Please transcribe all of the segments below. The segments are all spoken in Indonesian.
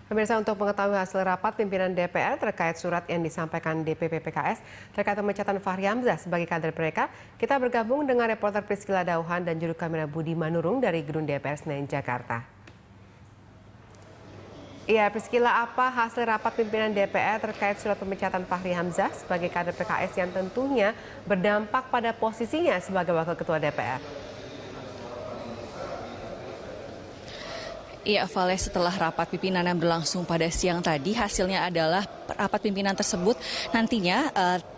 Pemirsa, untuk mengetahui hasil rapat pimpinan DPR terkait surat yang disampaikan DPP PKS terkait pemecatan Fahri Hamzah sebagai kader mereka, kita bergabung dengan reporter Priscila Dauhan dan juru kamera Budi Manurung dari Gedung DPR Senayan, Jakarta. Iya, Priscila, apa hasil rapat pimpinan DPR terkait surat pemecatan Fahri Hamzah sebagai kader PKS yang tentunya berdampak pada posisinya sebagai Wakil Ketua DPR? Iya, Vale, setelah rapat pimpinan yang berlangsung pada siang tadi, hasilnya adalah rapat pimpinan tersebut nantinya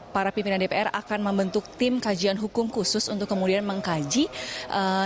para pimpinan DPR akan membentuk tim kajian hukum khusus untuk kemudian mengkaji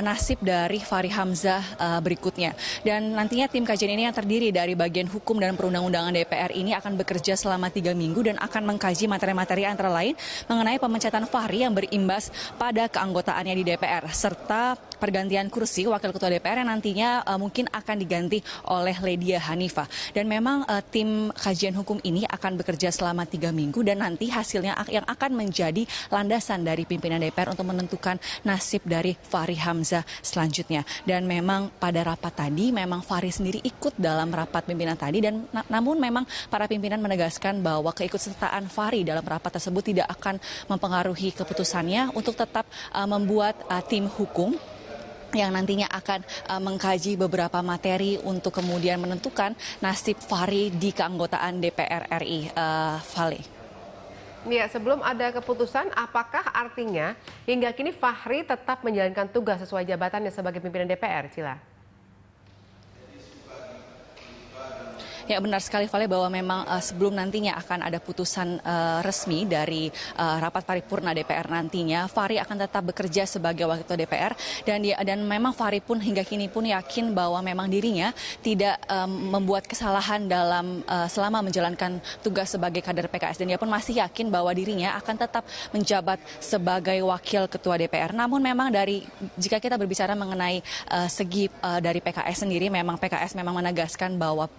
nasib dari Fahri Hamzah berikutnya. Dan nantinya tim kajian ini yang terdiri dari bagian hukum dan perundang-undangan DPR ini akan bekerja selama 3 minggu dan akan mengkaji materi-materi antara lain mengenai pemecatan Fahri yang berimbas pada keanggotaannya di DPR, serta pergantian kursi Wakil Ketua DPR yang nantinya mungkin akan diganti oleh Ledia Hanifah. Dan memang tim kajian hukum ini akan bekerja selama 3 minggu dan nanti hasilnya yang akan menjadi landasan dari pimpinan DPR untuk menentukan nasib dari Fahri Hamzah selanjutnya. Dan memang pada rapat tadi memang Fahri sendiri ikut dalam rapat pimpinan tadi, dan namun memang para pimpinan menegaskan bahwa keikutsertaan Fahri dalam rapat tersebut tidak akan mempengaruhi keputusannya untuk tetap membuat tim hukum yang nantinya akan mengkaji beberapa materi untuk kemudian menentukan nasib Fahri di keanggotaan DPR RI. Vale. Ya, sebelum ada keputusan, apakah artinya hingga kini Fahri tetap menjalankan tugas sesuai jabatannya sebagai pimpinan DPR, Cila? Ya, benar sekali, Vale, bahwa memang sebelum nantinya akan ada putusan resmi dari rapat paripurna DPR nantinya, Fahri akan tetap bekerja sebagai Wakil Ketua DPR, dan memang Fahri pun hingga kini pun yakin bahwa memang dirinya tidak membuat kesalahan dalam selama menjalankan tugas sebagai kader PKS, dan dia pun masih yakin bahwa dirinya akan tetap menjabat sebagai Wakil Ketua DPR. Namun memang jika kita berbicara mengenai segi dari PKS sendiri, memang PKS memang menegaskan bahwa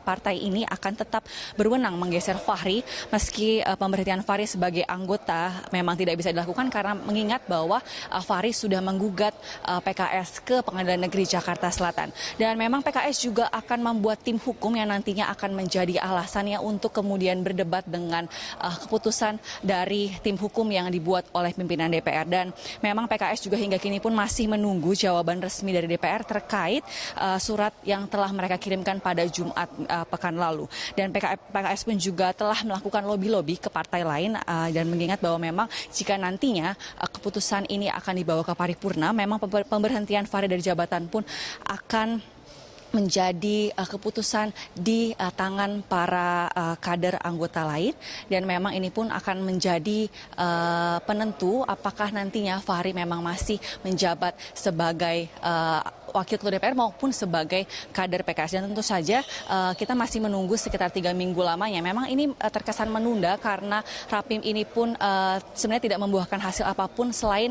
partai ini akan tetap berwenang menggeser Fahri meski pemberhentian Fahri sebagai anggota memang tidak bisa dilakukan karena mengingat bahwa Fahri sudah menggugat PKS ke Pengadilan Negeri Jakarta Selatan. Dan memang PKS juga akan membuat tim hukum yang nantinya akan menjadi alasannya untuk kemudian berdebat dengan keputusan dari tim hukum yang dibuat oleh pimpinan DPR. Dan memang PKS juga hingga kini pun masih menunggu jawaban resmi dari DPR terkait surat yang telah mereka kirimkan pada Jumat pekan lalu. Dan PKS pun juga telah melakukan lobby-lobby ke partai lain dan mengingat bahwa memang jika nantinya keputusan ini akan dibawa ke paripurna, memang pemberhentian Fahri dari jabatan pun akan menjadi keputusan di tangan para kader anggota lain, dan memang ini pun akan menjadi penentu apakah nantinya Fahri memang masih menjabat sebagai Wakil Ketua DPR maupun sebagai kader PKS. Dan tentu saja kita masih menunggu sekitar 3 minggu lamanya. Memang ini terkesan menunda karena Rapim ini pun sebenarnya tidak membuahkan hasil apapun selain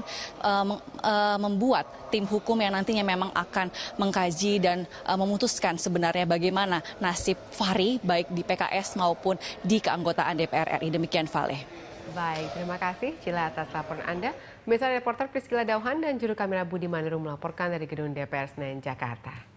membuat tim hukum yang nantinya memang akan mengkaji dan memutuskan sebenarnya bagaimana nasib Fahri baik di PKS maupun di keanggotaan DPR RI. Demikian, Vale. Baik, terima kasih Cila atas laporan Anda. Misalnya reporter Priscila Dauhan dan juru kamera Budi Manurung melaporkan dari Gedung DPR Senayan, Jakarta.